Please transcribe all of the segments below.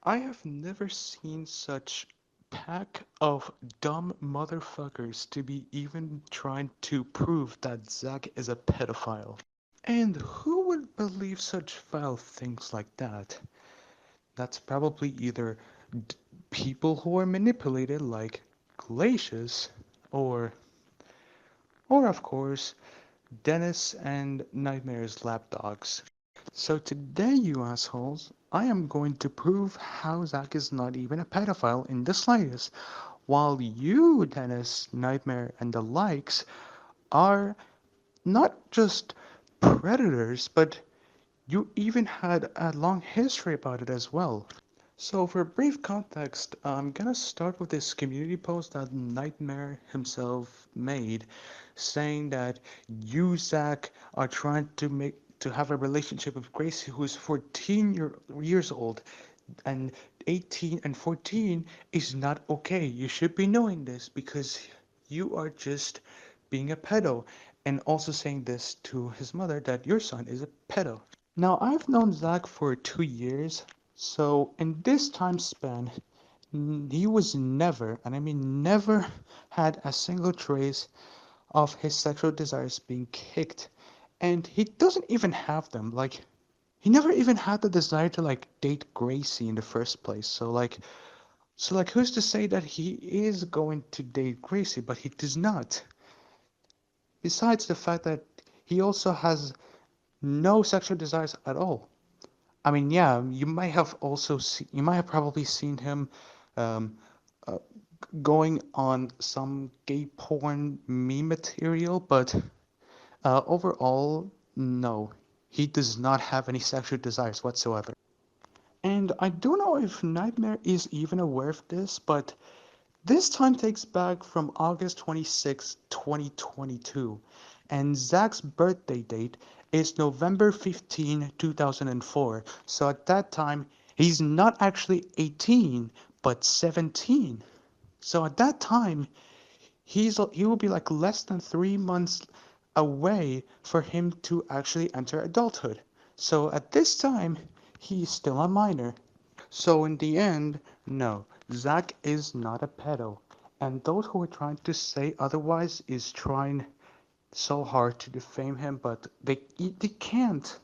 I have never seen such pack of dumb motherfuckers to be even trying to prove that Zack is a pedophile. And who would believe such foul things like that? That's probably either d- people who are manipulated like glacious or of course Dennis and Nightmare's lapdogs. So today, you assholes, I am going to prove how Zack is not even a pedophile in the slightest, while you, Dennis, Nightmare, and the likes are not just predators, but you even had a long history about it as well. So, for brief context, I'm gonna start with this community post that Nightmare himself made, saying that you, Zach, are trying to have a relationship with Gracie, who is 14 years old, and 18 and 14 is not okay. You should be knowing this because you are just being a pedo, and also saying this to his mother that your son is a pedo. Now, I've known Zach for 2 years, so in this time span, he was never, and I mean never, had a single trace of his sexual desires being kicked. And he doesn't even have them. Like, he never even had the desire to, like, date Gracie in the first place. So, who's to say that he is going to date Gracie, but he does not? Besides the fact that he also has no sexual desires at all. I mean, yeah, you might have probably seen him um, uh, going on some gay porn meme material, but overall, no, he does not have any sexual desires whatsoever. And I don't know if Nightmare is even aware of this, but this time takes back from August 26, 2022, and Zach's birthday date is November 15, 2004. So at that time, he's not actually 18, but 17. So at that time, he will be like less than 3 months away for him to actually enter adulthood. So at this time, he's still a minor. So in the end, no, Zack is not a pedo. And those who are trying to say otherwise is trying so hard to defame him, but they can't.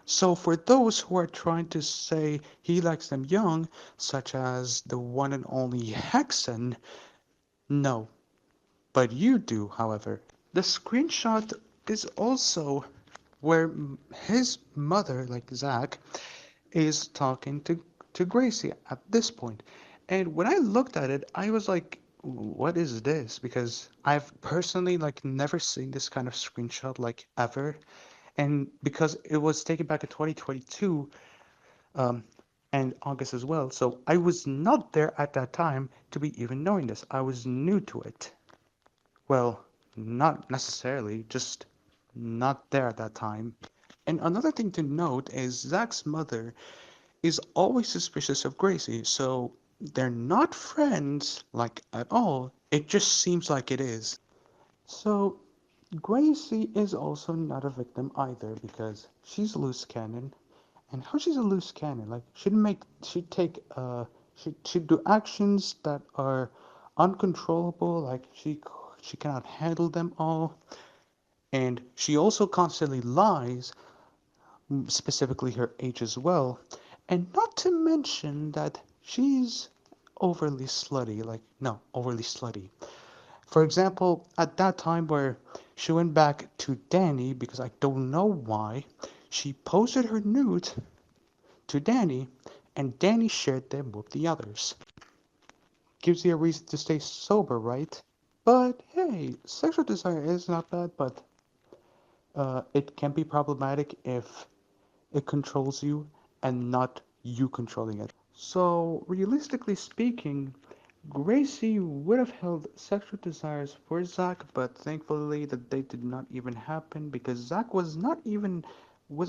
So for those who are trying to say he likes them young, such as the one and only Hexen, no. But you do, however. The screenshot is also where his mother, like Zack, is talking to Gracie at this point. And when I looked at it, I was like, what is this? Because I've personally like never seen this kind of screenshot like ever. And because it was taken back in 2022, um, and August as well, so I was not there at that time to be even knowing this. I was new to it. Well, not necessarily, just not there at that time. And another thing to note is Zach's mother is always suspicious of Gracie, so they're not friends, like at all. It just seems like it is. So Gracie is also not a victim either because she's a loose cannon. And how she's a loose cannon, like she'd do actions that are uncontrollable, like she cannot handle them all, and she also constantly lies, specifically her age as well, and not to mention that she's overly slutty, like, no, overly slutty. For example, at that time where she went back to Danny, because I don't know why, she posted her nude to Danny, and Danny shared them with the others. Gives you a reason to stay sober, right? But hey, sexual desire is not bad, but it can be problematic if it controls you and not you controlling it. So, realistically speaking, Gracie would have held sexual desires for Zack, but thankfully that they did not even happen because Zack was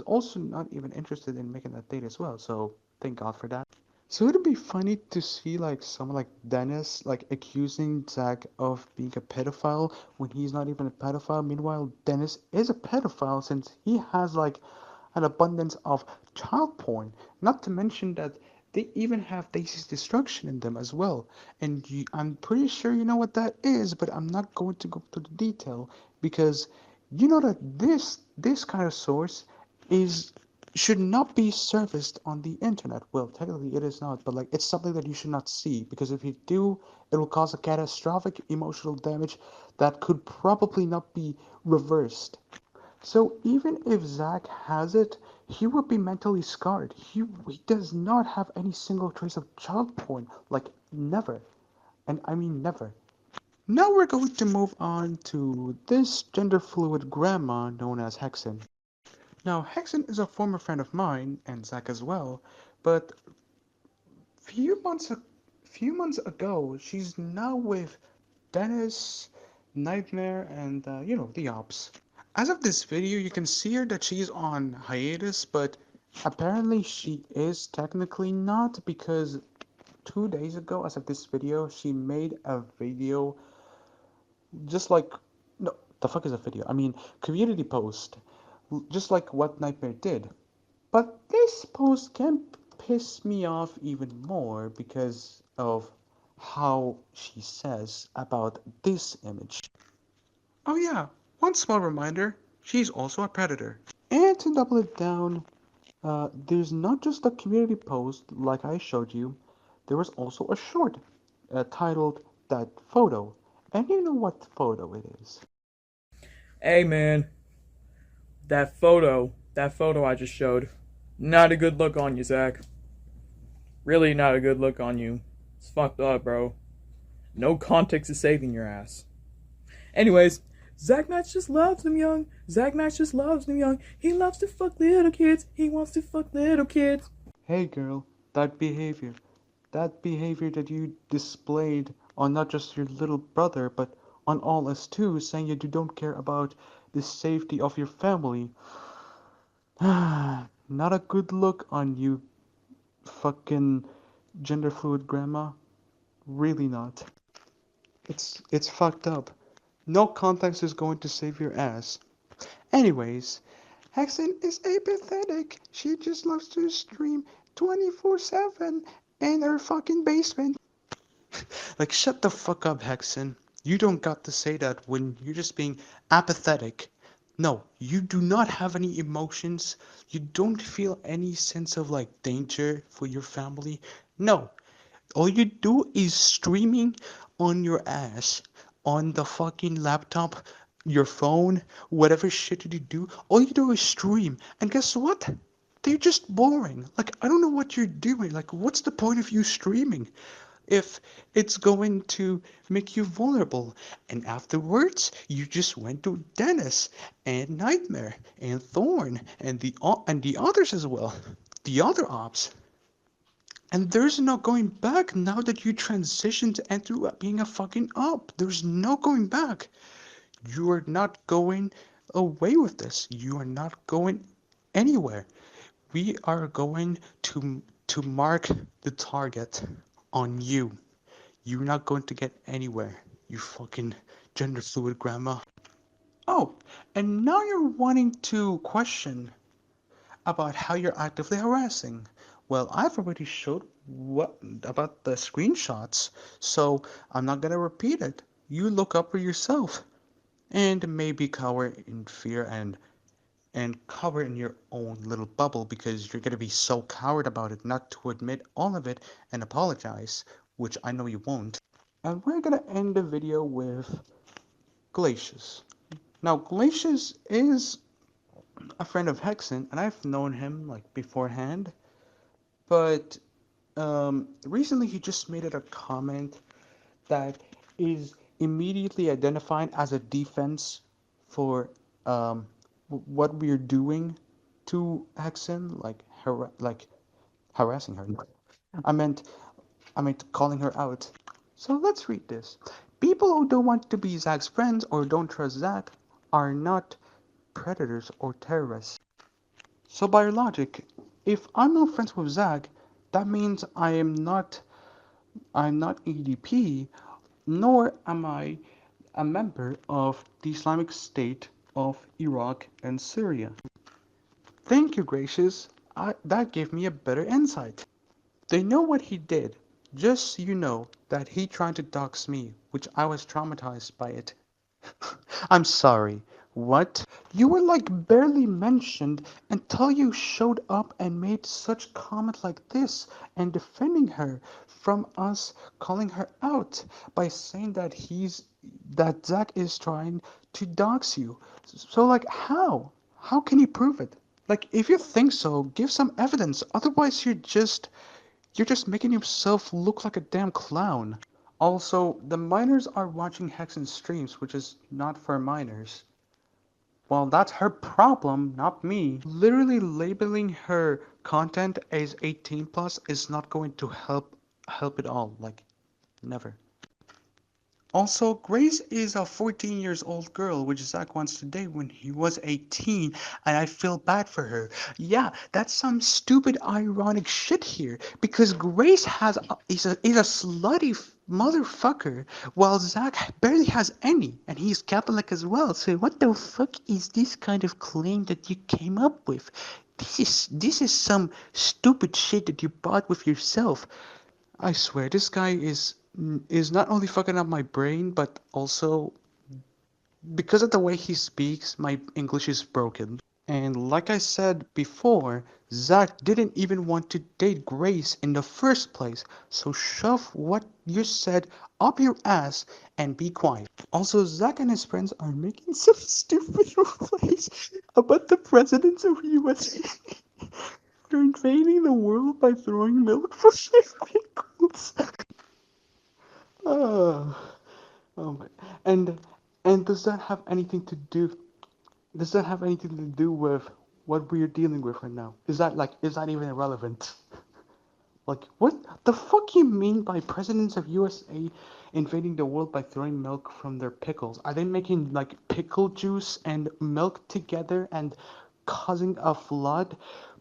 also not even interested in making that date as well. So thank God for that. So it'd be funny to see like someone like Dennis like accusing Zack of being a pedophile when he's not even a pedophile. Meanwhile, Dennis is a pedophile since he has like an abundance of child porn. Not to mention that They even have Daisy's destruction in them as well. And I'm pretty sure you know what that is, but I'm not going to go into the detail because you know that this kind of source is should not be serviced on the internet. Well, technically it is not, but like it's something that you should not see because if you do, it will cause a catastrophic emotional damage that could probably not be reversed. So even if Zack has it, he would be mentally scarred. He does not have any single trace of child porn. Like, never. And I mean never. Now we're going to move on to this gender fluid grandma known as Hexen. Now, Hexen is a former friend of mine, and Zack as well, but few months ago, she's now with Dennis, Nightmare, and the ops. As of this video, you can see her that she's on hiatus, but apparently she is technically not because 2 days ago, as of this video, she made a video just like no, the fuck is a video? I mean, community post, just like what Nightmare did. But this post can piss me off even more because of how she says about this image. Oh yeah, one small reminder, she's also a predator. And to double it down, there's not just a community post like I showed you, there was also a short titled That Photo. And you know what photo it is. Hey man, that photo I just showed, not a good look on you, Zack. Really not a good look on you. It's fucked up, bro. No context is saving your ass. Anyways, Zack Knight just loves them young. Zack Knight just loves them young. He loves to fuck little kids. He wants to fuck little kids. Hey girl, that behavior that you displayed on not just your little brother, but on all us too, saying that you don't care about the safety of your family. Not a good look on you, fucking gender fluid grandma. Really not. It's fucked up. No context is going to save your ass. Anyways, Hexen is apathetic. She just loves to stream 24/7 in her fucking basement. Like, shut the fuck up, Hexen. You don't got to say that when you're just being apathetic. No, you do not have any emotions. You don't feel any sense of like danger for your family. No, all you do is streaming on your ass, on the fucking laptop, your phone, whatever shit you do. All you do is stream. And guess what? They're just boring. Like, I don't know what you're doing. Like, what's the point of you streaming? If it's going to make you vulnerable. And afterwards, you just went to Dennis and Nightmare and Thorn and the others as well. The other ops. And there's no going back now that you transitioned into being a fucking op. There's no going back. You are not going away with this. You are not going anywhere. We are going to mark the target on you. You're not going to get anywhere, you fucking gender fluid grandma. Oh, and now you're wanting to question about how you're actively harassing. Well, I've already showed what about the screenshots, so I'm not gonna repeat it. You look up for yourself and maybe cower in fear and cover in your own little bubble because you're gonna be so coward about it not to admit all of it and apologize, which I know you won't. And we're gonna end the video with Glacious. Now, Glacious is a friend of Hexen, and I've known him like beforehand, but recently he just made it a comment that is immediately identified as a defense for what we're doing to Hexen, like harassing her. I meant I meant calling her out. So let's read this. People who don't want to be Zack's friends or don't trust Zack are not predators or terrorists. So by your logic, if I'm not friends with Zack, that means I'm not EDP, nor am I a member of the Islamic State of Iraq and Syria. Thank you, Gracious. That gave me a better insight. They know what he did. Just so you know that he tried to dox me, which I was traumatized by it. I'm sorry. What? You were like barely mentioned until you showed up and made such comment like this and defending her from us calling her out by saying that Zack is trying to dox you. So like how? How can you prove it? Like if you think so, give some evidence. Otherwise you're just making yourself look like a damn clown. Also, the minors are watching Hexen streams, which is not for minors. Well, that's her problem, not me. Literally labeling her content as 18 plus is not going to help at all. Like, never. Also, Grace is a 14 years old girl, which Zack wants to date when he was 18, and I feel bad for her. Yeah, that's some stupid ironic shit here, because Grace is a slutty motherfucker, while Zack barely has any, and he's Catholic as well. So what the fuck is this kind of claim that you came up with? This is some stupid shit that you bought with yourself. I swear, this guy is not only fucking up my brain, but also because of the way he speaks, my English is broken. And like I said before, Zack didn't even want to date Grace in the first place, so shove what you said up your ass and be quiet. Also, Zack and his friends are making some stupid plays about the presidents of USA. They're invading the world by throwing milk from their pickles. Oh, oh my. And and does that have anything to do with what we're dealing with right now? Is that even irrelevant? Like what the fuck you mean by presidents of USA invading the world by throwing milk from their pickles? Are they making like pickle juice and milk together and causing a flood?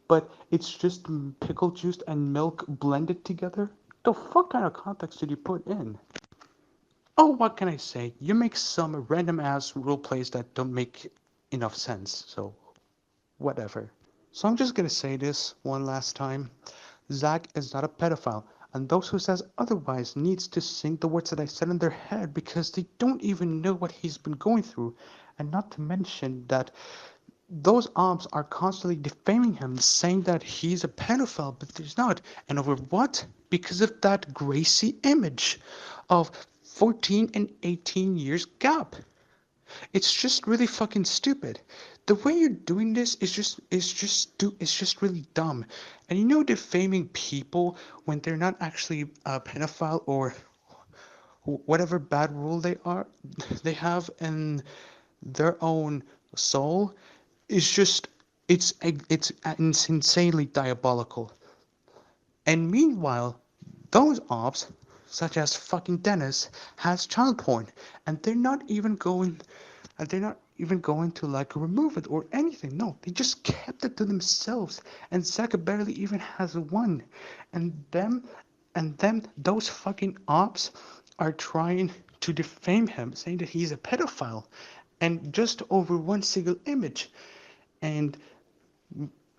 But it's just pickle juice and milk blended together? The fuck kind of context did you put in? Oh, what can I say? You make some random ass role plays that don't make enough sense, so whatever. So I'm just gonna say this one last time. Zack is not a pedophile, and those who says otherwise needs to sink the words that I said in their head because they don't even know what he's been going through. And not to mention that those ops are constantly defaming him, saying that he's a pedophile, but he's not. And over what? Because of that Gracie image of 14 and 18 years gap. It's just really fucking stupid. The way you're doing this is just really dumb. And defaming people when they're not actually a pedophile or whatever bad rule they have in their own soul is just it's insanely diabolical. And meanwhile, those ops, such as fucking Dennis, has child porn, and they're not even going to like remove it or anything. No, they just kept it to themselves, and Zack barely even has one, and those fucking ops are trying to defame him, saying that he's a pedophile, and just over one single image, and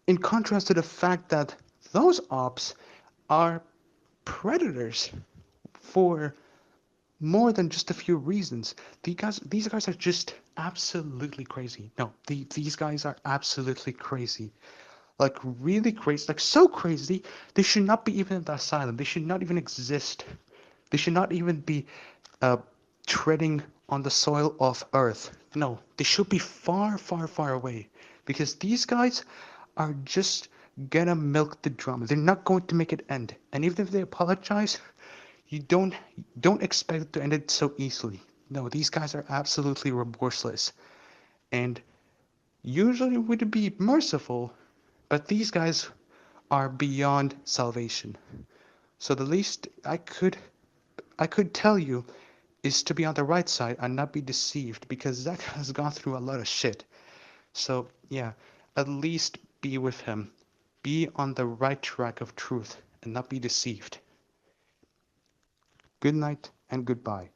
in contrast to the fact that those ops are predators for more than just a few reasons. These guys are just absolutely crazy. No, these guys are absolutely crazy. Like really crazy, like so crazy, they should not be even in the asylum. They should not even exist. They should not even be uh, treading on the soil of Earth. No, they should be far, far, far away. Because these guys are just gonna milk the drama. They're not going to make it end. And even if they apologize, you don't expect it to end it so easily. No, these guys are absolutely remorseless. And usually would be merciful, but these guys are beyond salvation. So the least I could tell you is to be on the right side and not be deceived because Zack has gone through a lot of shit. So yeah, at least be with him. Be on the right track of truth and not be deceived. Good night and goodbye.